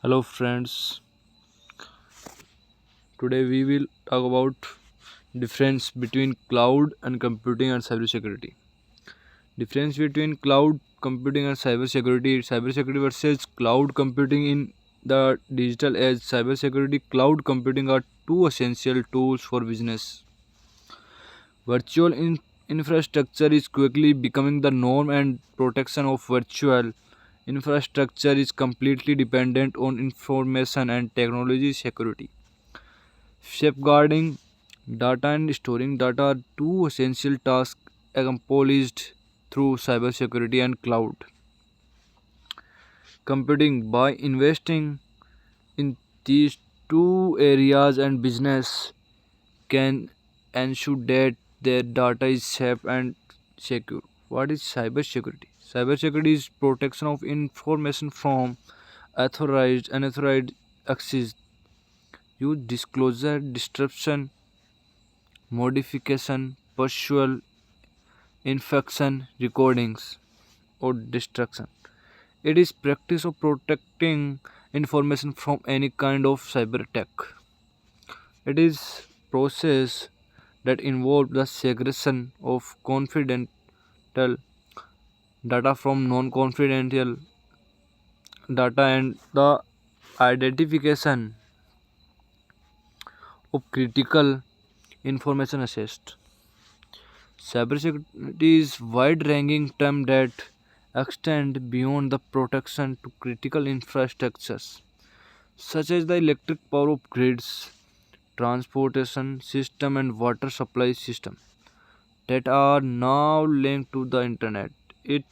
Hello friends. Today we will talk about difference between cloud and computing and cybersecurity. Difference between cloud computing and cybersecurity. Cybersecurity versus cloud computing in the digital age. Cybersecurity cloud computing are two essential tools for business. Virtual infrastructure is quickly becoming the norm and protection of virtual infrastructure is completely dependent on information and technology security. Safeguarding data and storing data are two essential tasks accomplished through cybersecurity and cloud computing. By investing in these two areas, and business can ensure that their data is safe and secure. What is cybersecurity? Cybersecurity is protection of information from unauthorized access, use, disclosure, disruption, modification, partial infection, recordings, or destruction. It is practice of protecting information from any kind of cyber attack. It is process that involve the segregation of confidential data from non-confidential data and the identification of critical information assessed. Cybersecurity is wide-ranging term that extend beyond the protection to critical infrastructures such as the electric power of grids, transportation system and water supply system that are now linked to the internet. It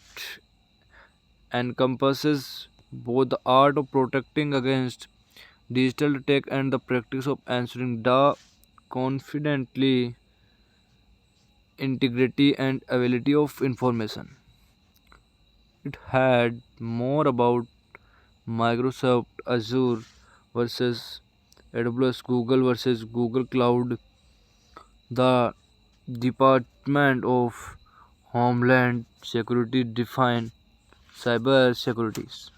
encompasses both the art of protecting against digital attack and the practice of ensuring the confidently integrity and availability of information. It had more about Microsoft Azure versus AWS, Google versus Google Cloud. The Department of Homeland Security defined cyber securities.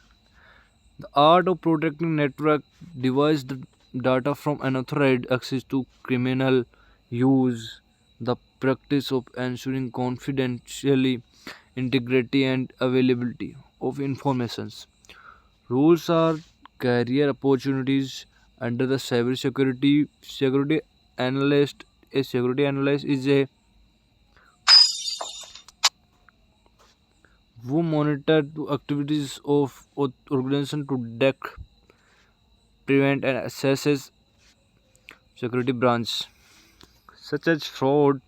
The art of protecting network device data from unauthorized access to criminal use. The practice of ensuring confidentiality, integrity and availability of informations. Rules are career opportunities under the cybersecurity security analyst. A security analyst is a who monitor the activities of organization to detect, prevent and assesses security branch such as fraud,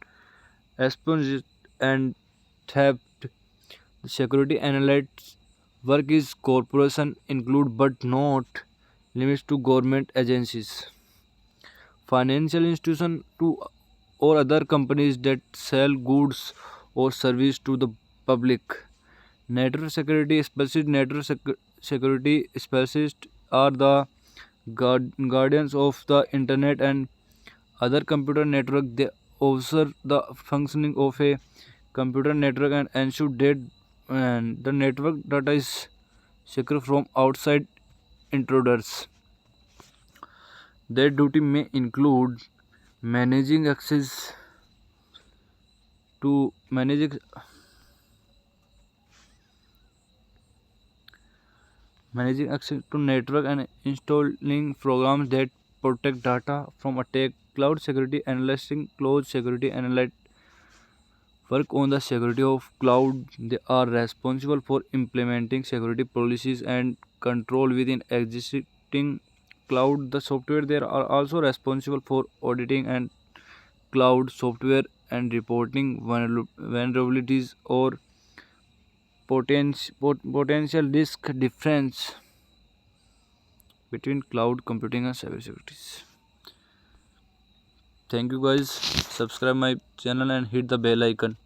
espionage and theft. The security analysts work is corporation include but not limits to government agencies, financial institution to or other companies that sell goods or service to the public. Security specialists are the guardians of the internet and other computer network. They observe the functioning of a computer network and ensure that the network data is secure from outside intruders. Their duty may include managing access to managing access to network and installing programs that protect data from attack. Cloud security analyzing cloud security analyst work on the security of cloud. They are responsible for implementing security policies and control within existing cloud the software. They are also responsible for auditing and cloud software and reporting vulnerabilities or potential risk. Difference between cloud computing and cybersecurity. Thank you guys. Subscribe my channel and hit the bell icon.